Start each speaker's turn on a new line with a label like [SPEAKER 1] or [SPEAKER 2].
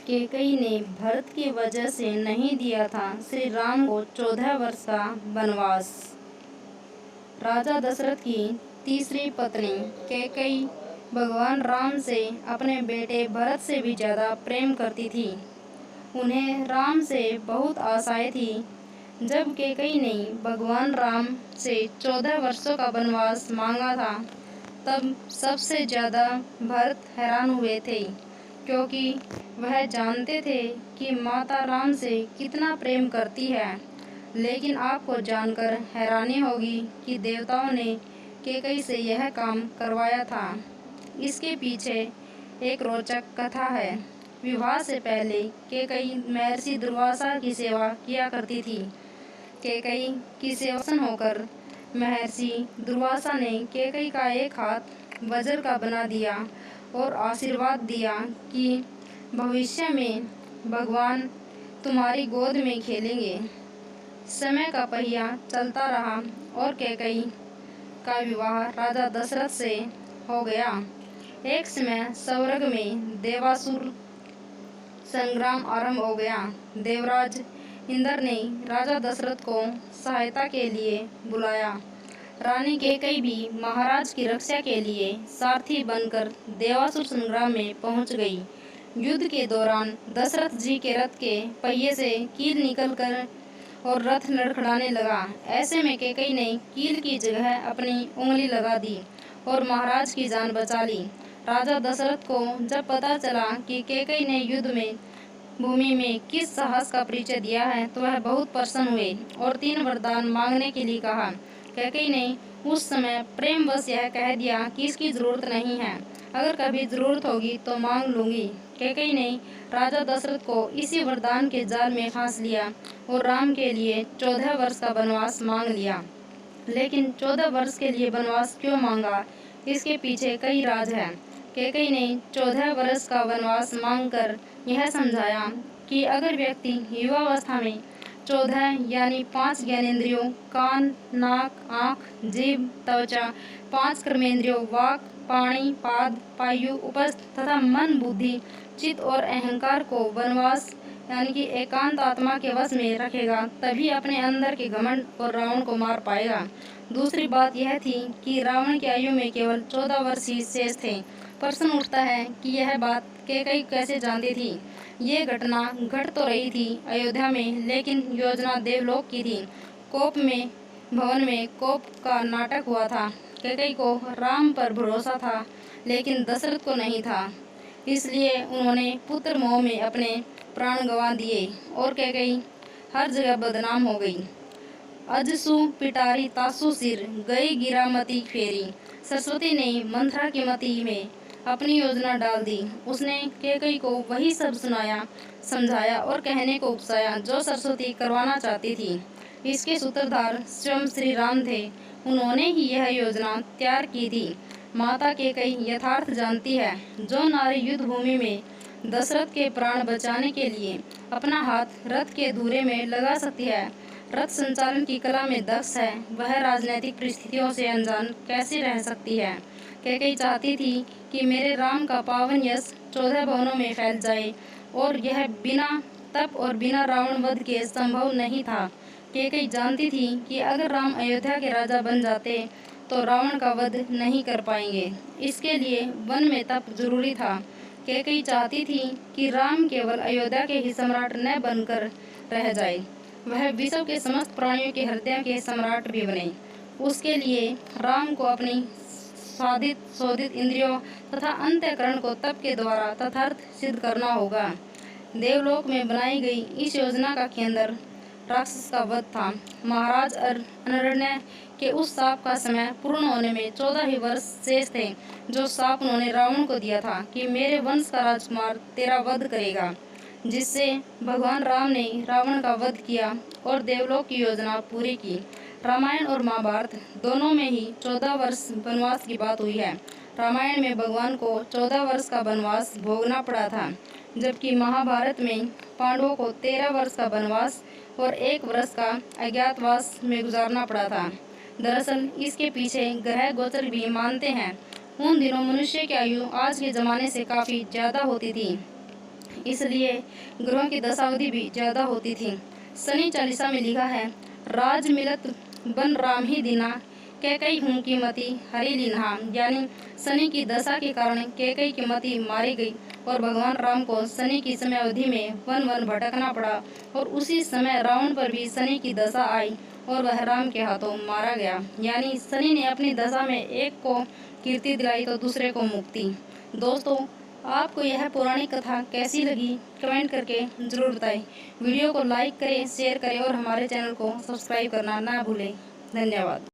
[SPEAKER 1] कैकेयी ने भरत की वजह से नहीं दिया था श्री राम को 14 वर्ष का वनवास। राजा दशरथ की तीसरी पत्नी कैकेयी भगवान राम से अपने बेटे भरत से भी ज़्यादा प्रेम करती थी। उन्हें राम से बहुत आशाएं थी। जब कैकेयी ने भगवान राम से 14 वर्षों का वनवास मांगा था, तब सबसे ज़्यादा भरत हैरान हुए थे, क्योंकि वह जानते थे कि माता राम से कितना प्रेम करती है। लेकिन आपको जानकर हैरानी होगी कि देवताओं ने कैकेयी से यह काम करवाया था। इसके पीछे एक रोचक कथा है। विवाह से पहले कैकेयी महर्षि दुर्वासा की सेवा किया करती थी। कैकेयी की सेवा होकर महर्षि दुर्वासा ने कैकेयी का एक हाथ वज्र का बना दिया और आशीर्वाद दिया कि भविष्य में भगवान तुम्हारी गोद में खेलेंगे। समय का पहिया चलता रहा और कैकेयी का विवाह राजा दशरथ से हो गया। एक समय स्वर्ग में देवासुर संग्राम आरंभ हो गया। देवराज इंद्र ने राजा दशरथ को सहायता के लिए बुलाया। रानी कैकेयी भी महाराज की रक्षा के लिए सारथी बनकर देवासुर संग्राम में पहुंच गई। युद्ध के दौरान दशरथ जी के रथ के पहिए से कील निकलकर और रथ लड़खड़ाने लगा। ऐसे में कैकेयी ने कील की जगह अपनी उंगली लगा दी और महाराज की जान बचा ली। राजा दशरथ को जब पता चला कि कैकेयी ने युद्ध में भूमि में किस साहस का परिचय दिया है, तो वह बहुत प्रसन्न हुए और 3 वरदान मांगने के लिए कहा। कैकेयी ने उस समय प्रेमवश यह कह दिया कि इसकी जरूरत नहीं है, अगर कभी जरूरत होगी तो मांग लूंगी। कैकेयी ने राजा दशरथ को इसी वरदान के जाल में फांस लिया और राम के लिए 14 वर्ष का वनवास मांग लिया। लेकिन 14 वर्ष के लिए वनवास क्यों मांगा, इसके पीछे कई राज है। कैकेयी ने 14 वर्ष का वनवास मांगकर यह समझाया कि अगर व्यक्ति युवावस्था में 14 यानी 5 ज्ञानेंद्रियों कान, नाक, आँख, जीभ, त्वचा, 5 कर्मेंद्रियों वाक, पाणी, पाद, पायु, उपस्थ तथा मन, बुद्धि, चित्त और अहंकार को वनवास यानी कि एकांत आत्मा के वश में रखेगा, तभी अपने अंदर के घमंड और रावण को मार पाएगा। दूसरी बात यह थी कि रावण की आयु में केवल 14 वर्ष ही शेष थे। प्रश्न उठता है कि यह बात कैकेयी कैसे जानती थी। ये घटना घट तो रही थी अयोध्या में, लेकिन योजना देवलोक की थी। कोप में भवन में कोप का नाटक हुआ था। कैकेयी को राम पर भरोसा था, लेकिन दशरथ को नहीं था। इसलिए उन्होंने पुत्र मोह में अपने प्राण गंवा दिए और कैकेयी हर जगह बदनाम हो गई। अजसु पिटारी तासु सिर गई गिरा मती फेरी। सरस्वती ने मंथरा की मति में अपनी योजना डाल दी। उसने कैकेयी को वही सब सुनाया, समझाया और कहने को उकसाया जो सरस्वती करवाना चाहती थी। इसके सूत्रधार स्वयं श्री राम थे। उन्होंने ही यह योजना तैयार की थी। माता कैकेयी यथार्थ जानती है, जो नारी युद्ध भूमि में दशरथ के प्राण बचाने के लिए अपना हाथ रथ के धुरे में लगा सकती है, रथ संचालन की कला में दक्ष है, वह राजनीतिक परिस्थितियों से अनजान कैसे रह सकती है। कैकेयी चाहती थी कि मेरे राम का पावन यश 14 भवनों में फैल जाए, और यह बिना तप और बिना रावण वध के संभव नहीं था। कैकेयी जानती थी कि अगर राम अयोध्या के राजा बन जाते तो रावण का वध नहीं कर पाएंगे। इसके लिए वन में तप जरूरी था। कैकेयी चाहती थी कि राम केवल अयोध्या के ही सम्राट न बनकर रह जाए, वह विश्व के समस्त प्राणियों के हृदय के सम्राट भी बने। उसके लिए राम को अपनी साधित शोधित इंद्रियों तथा अंतःकरण को तप के द्वारा तथार्थ सिद्ध करना होगा। देवलोक में बनाई गई इस योजना का केंद्र राक्षस का वध था। महाराज अरण्य के उस शाप का समय पूर्ण होने में 14 ही वर्ष शेष थे, जो शाप उन्होंने रावण को दिया था कि मेरे वंश का राजकुमार तेरा वध करेगा, जिससे भगवान राम ने रावण का वध किया और देवलोक की योजना पूरी की। रामायण और महाभारत दोनों में ही 14 वर्ष वनवास की बात हुई है। रामायण में भगवान को 14 वर्ष का वनवास भोगना पड़ा था, जबकि महाभारत में पांडवों को 13 वर्ष का वनवास और 1 वर्ष का अज्ञातवास में गुजारना पड़ा था। दरअसल इसके पीछे ग्रह गोचर भी मानते हैं। उन दिनों मनुष्य की आयु आज के ज़माने से काफ़ी ज़्यादा होती थी। इसलिए ग्रहों की दशावधि भी ज़्यादा होती थी। शनि चालीसा में लिखा है, राज मिलत बन राम ही दीना, कैकई हूँ की मति हरि लीन्हा। यानी शनि की दशा के कारण कैकई की मति मारी गई और भगवान राम को शनि की समय अवधि में वन वन भटकना पड़ा और उसी समय रावण पर भी शनि की दशा आई और वह राम के हाथों मारा गया। यानी शनि ने अपनी दशा में एक को कीर्ति दिलाई तो दूसरे को मुक्ति। दोस्तों, आपको यह पौराणिक कथा कैसी लगी कमेंट करके ज़रूर बताएं। वीडियो को लाइक करें, शेयर करें और हमारे चैनल को सब्सक्राइब करना ना भूलें। धन्यवाद।